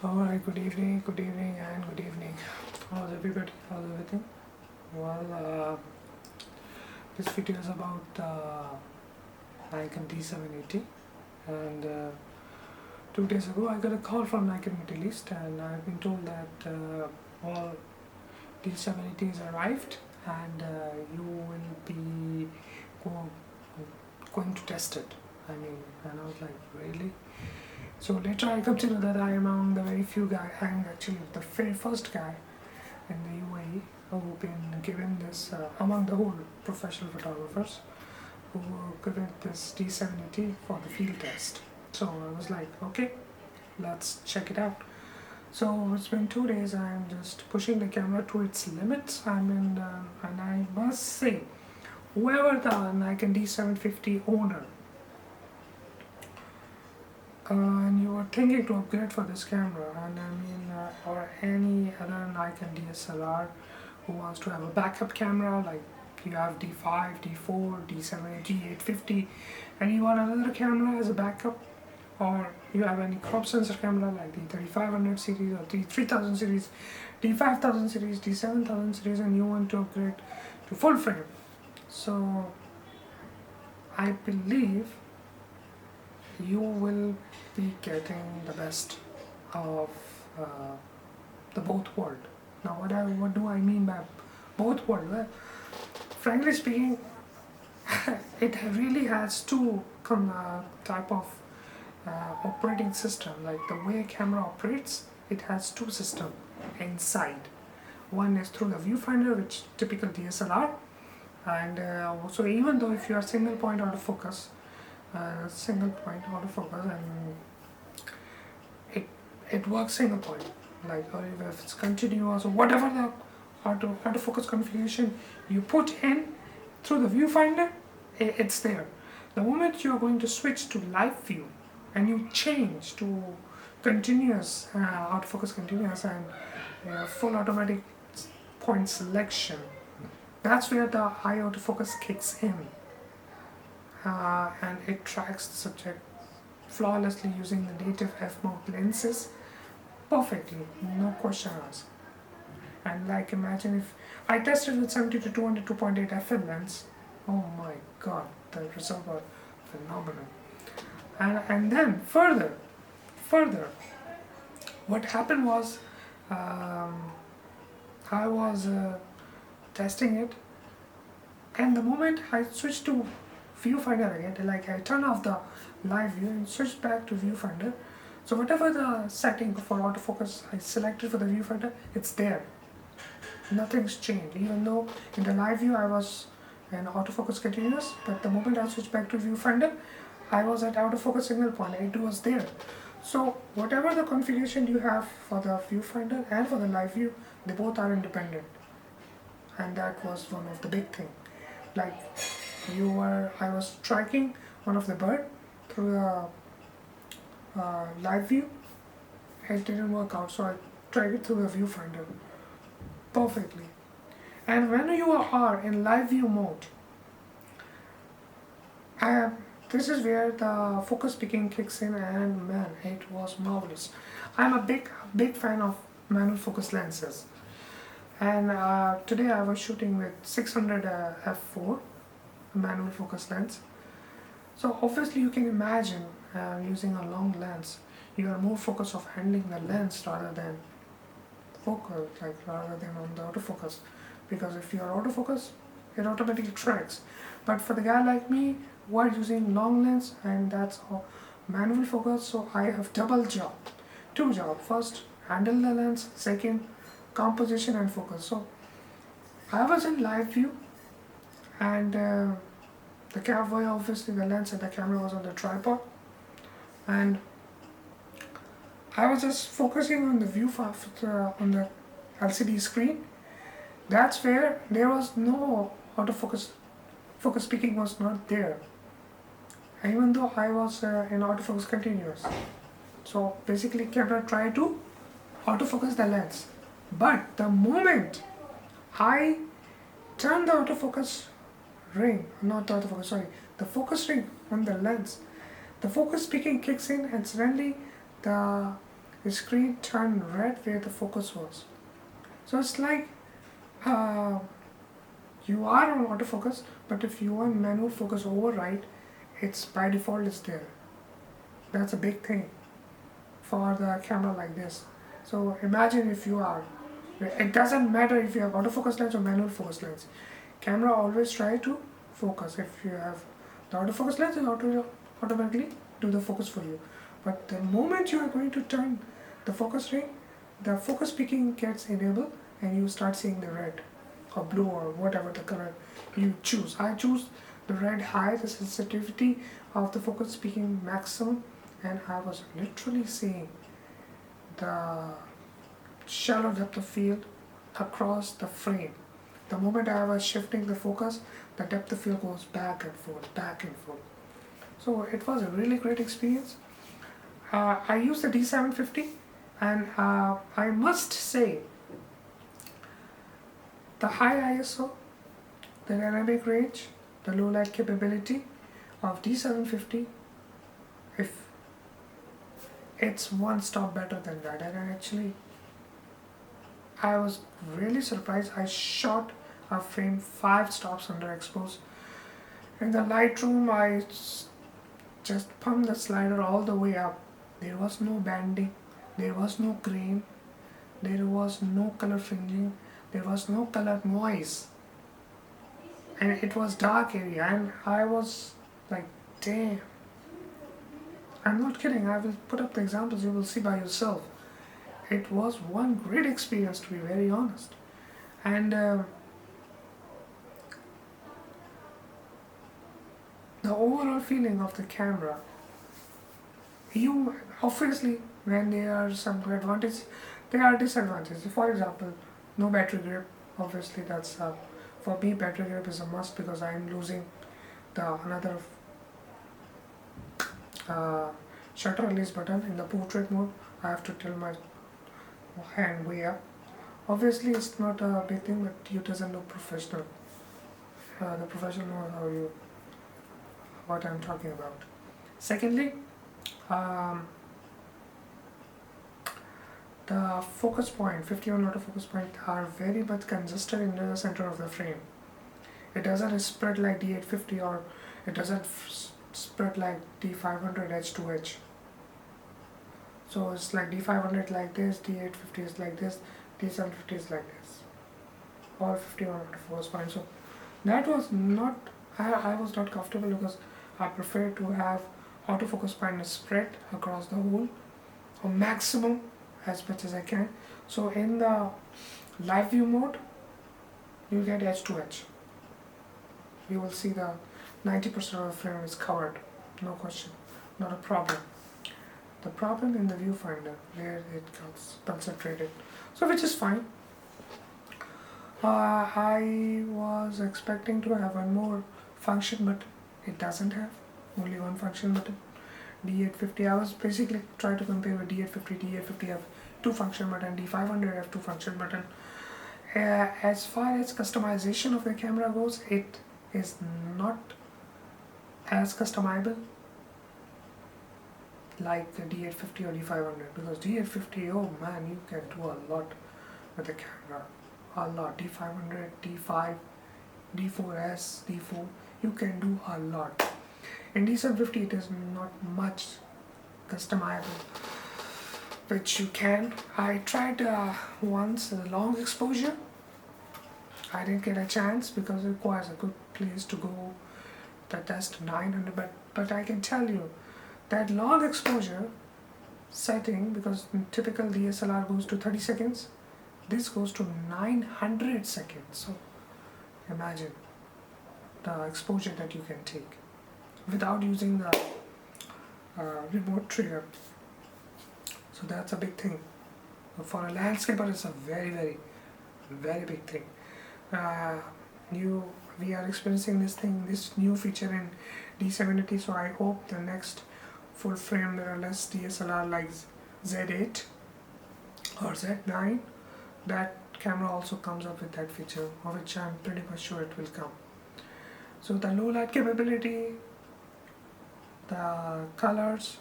Alright, good evening, and good evening. How's everybody? How's everything? Well, this video is about Nikon D780, and 2 days ago I got a call from Nikon Middle East, and I've been told that all D780s arrived, and you will be going to test it. And I was like, really? So later I come to know that I am among the very few guys, I am actually the very first guy in the UAE who've been given this, among the whole professional photographers, who were given this D780 for the field test. So I was like, okay, let's check it out. So it's been 2 days, I'm just pushing the camera to its limits. And I must say, whoever the Nikon D750 owner, and you are thinking to upgrade for this camera, or any other Nikon DSLR who wants to have a backup camera, like you have D5, D4, D780, 850, and you want another camera as a backup, or you have any crop sensor camera like the 3500 series or the 3000 series, D5000 series, D7000 series, and you want to upgrade to full frame. So I believe you will be getting the best of the both world. Now what do I mean by both world? Well, frankly speaking, it really has two type of operating system. Like the way camera operates, it has two systems inside. One is through the viewfinder, which typical DSLR, and so even though if you are single point autofocus, and it works single point, like, or if it's continuous or whatever the autofocus configuration you put in through the viewfinder, it's there. The moment you are going to switch to live view and you change to continuous autofocus continuous and full automatic point selection, that's where the high autofocus kicks in. And it tracks the subject flawlessly using the native f-mount lenses perfectly, no question asked. And like, imagine if I tested with 70 to 200 2.8 f lens, oh my god, the results were phenomenal. And then further, what happened was, I was testing it, and the moment I switched to viewfinder again, like I turn off the live view and switch back to viewfinder, so whatever the setting for autofocus I selected for the viewfinder, it's there. Nothing's changed, even though in the live view I was in autofocus continuous, but the moment I switched back to viewfinder, I was at autofocus single point, it was there. So whatever the configuration you have for the viewfinder and for the live view, they both are independent. And that was one of the big thing. Like, I was tracking one of the bird through the live view. It didn't work out, so I tried it through the viewfinder perfectly. And when you are in live view mode, this is where the focus picking kicks in, and man, it was marvelous. I'm a big fan of manual focus lenses, and today I was shooting with 600 f4 manual focus lens. So obviously you can imagine using a long lens, you are more focused of handling the lens rather than on the autofocus, because if you are autofocus, it automatically tracks. But for the guy like me, we're using long lens, and that's all manual focus, so I have two job. First, handle the lens. Second, composition and focus. So I was in live view, and the camera, obviously the lens and the camera was on the tripod, and I was just focusing on the view on the LCD screen. That's where there was no autofocus. Focus peaking was not there, even though I was in autofocus continuous. So basically camera tried to autofocus the lens, but the moment I turned the autofocus ring, not the autofocus, sorry, the focus ring on the lens, the focus peaking kicks in, and suddenly the the screen turned red where the focus was. So it's like uh, you are on autofocus, but if you want manual focus override, it's by default is there. That's a big thing for the camera like this. So imagine if you are, it doesn't matter if you have autofocus lens or manual focus lens. Camera always try to focus. If you have the autofocus lens, it automatically do the focus for you. But the moment you are going to turn the focus ring, the focus peaking gets enabled and you start seeing the red or blue or whatever the color you choose. I choose the red high, the sensitivity of the focus peaking maximum, and I was literally seeing the shallow depth of field across the frame. The moment I was shifting the focus, the depth of field goes back and forth, back and forth. So it was a really great experience. I used the D750, and I must say the high ISO, the dynamic range, the low light capability of D750, if it's one stop better than that. And actually I was really surprised. I shot a frame 5 stops underexposed. In the Lightroom, I just pumped the slider all the way up. There was no banding, there was no grain, there was no color fringing, there was no color noise. And it was dark area, and I was like, damn. I'm not kidding, I will put up the examples, you will see by yourself. It was one great experience, to be very honest. And the overall feeling of the camera, you obviously, when there are some advantages, there are disadvantages. For example, no battery grip. Obviously, that's for me, battery grip is a must because I am losing the another shutter release button in the portrait mode. I have to tilt my hand way up. Obviously, it's not a big thing, but it doesn't look professional. The professional knows what I'm talking about. Secondly, the focus point, 51 autofocus point, are very much congested in the center of the frame. It doesn't spread like D850, or it doesn't spread like D500 edge to edge. So it's like D500 like this, D850 is like this, D750 is like this. All 51 autofocus points. So that was not, I was not comfortable because I prefer to have autofocus point spread across the whole, or maximum as much as I can. So in the live view mode, you get edge to edge. You will see the 90% of the frame is covered, no question, not a problem. The problem in the viewfinder where it gets concentrated, so which is fine. I was expecting to have one more function, but it doesn't have only one function button. D850, I was basically trying to compare with D850 have 2 function button, D500 have 2 function button. As far as customization of the camera goes, it is not as customizable like the D850 or D500, because D850, oh man, you can do a lot with the camera, a lot. D500, D5, D4S, D4, you can do a lot. In D750 it is not much customizable, which you can. I tried once a long exposure. I didn't get a chance because it requires a good place to go. The test 900, but I can tell you that long exposure setting, because typical DSLR goes to 30 seconds, this goes to 900 seconds. So imagine the exposure that you can take without using the remote trigger. So that's a big thing. For a landscaper, it's a very, very, very big thing. We are experiencing this new feature in D780, so I hope the next full frame mirrorless DSLR like Z8 or Z9, that camera also comes up with that feature, of which I'm pretty much sure it will come. So the low light capability, the colors,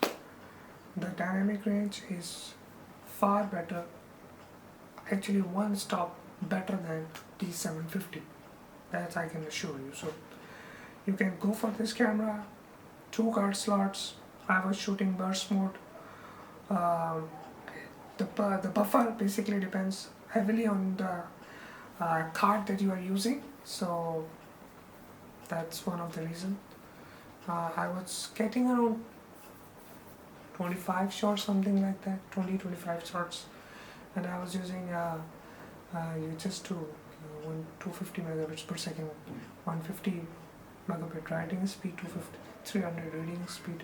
the dynamic range is far better, actually one stop better than D750. That I can assure you. So you can go for this camera, 2 card slots. I was shooting burst mode. The buffer basically depends heavily on the card that you are using, so that's one of the reasons. I was getting around 25 shots, something like that, 20-25 shots, and I was using just to 250 megabits per second, 150 megabit writing speed, 250, 300 reading speed.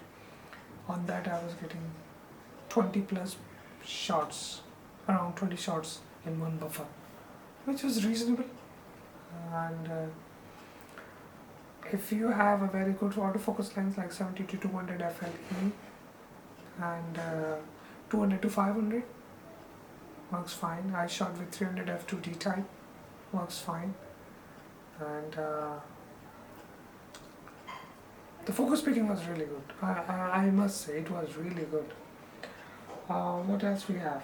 On that I was getting 20 plus shots, around 20 shots in one buffer, which was reasonable. And if you have a very good autofocus lens like 70-200 FLE and 200-500 works fine. I shot with 300 f2D type, works fine. And the focus picking was really good. I must say it was really good. What else we have?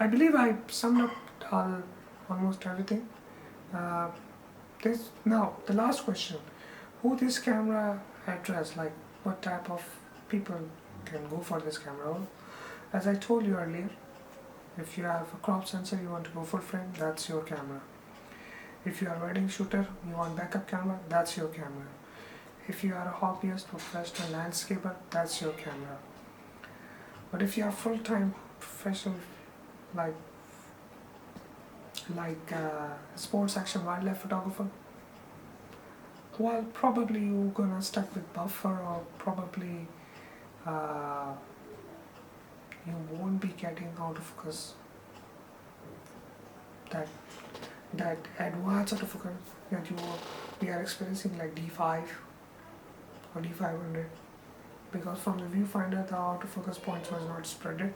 I believe I summed up almost everything. Now the last question: who this camera address? Like what type of people can go for this camera? Well, as I told you earlier, if you have a crop sensor, you want to go full frame, that's your camera. If you are a wedding shooter, you want backup camera, that's your camera. If you are a hobbyist, professional landscaper, that's your camera. But if you are full-time professional, like sports action wildlife photographer, well, probably you're gonna stuck with buffer, or probably you won't be getting autofocus, that advanced autofocus that we are experiencing like D5 or D500, because from the viewfinder the autofocus points was not spreaded.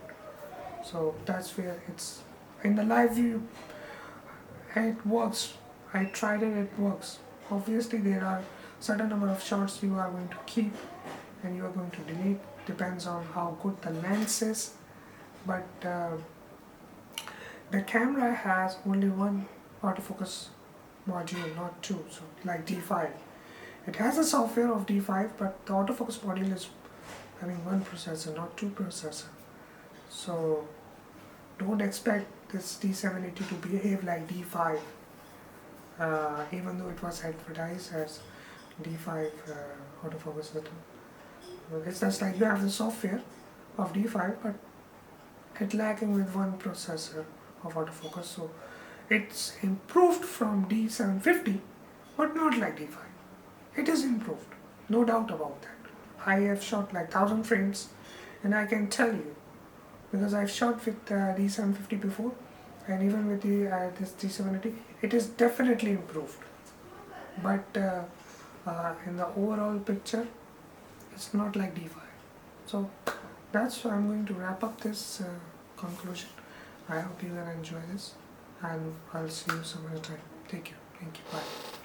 So that's where it's in the live view. It works. I tried it. It works. Obviously, there are certain number of shots you are going to keep and you are going to delete. Depends on how good the lens is. But the camera has only one autofocus module, not two. So like D5, it has a software of D5, but the autofocus module is having one processor, not two processors. So don't expect this D780 to behave like D5, even though it was advertised as D5 autofocus system. It's just like you have the software of D5, but it's lacking with one processor of autofocus. So it's improved from D750, but not like D5. It is improved, no doubt about that. I have shot like 1000 frames, and I can tell you, because I've shot with D750 before, and even with this D780, it is definitely improved. But in the overall picture, it's not like D5. So that's why I'm going to wrap up this conclusion. I hope you will enjoy this, and I'll see you some other time. Take care. Thank you. Bye.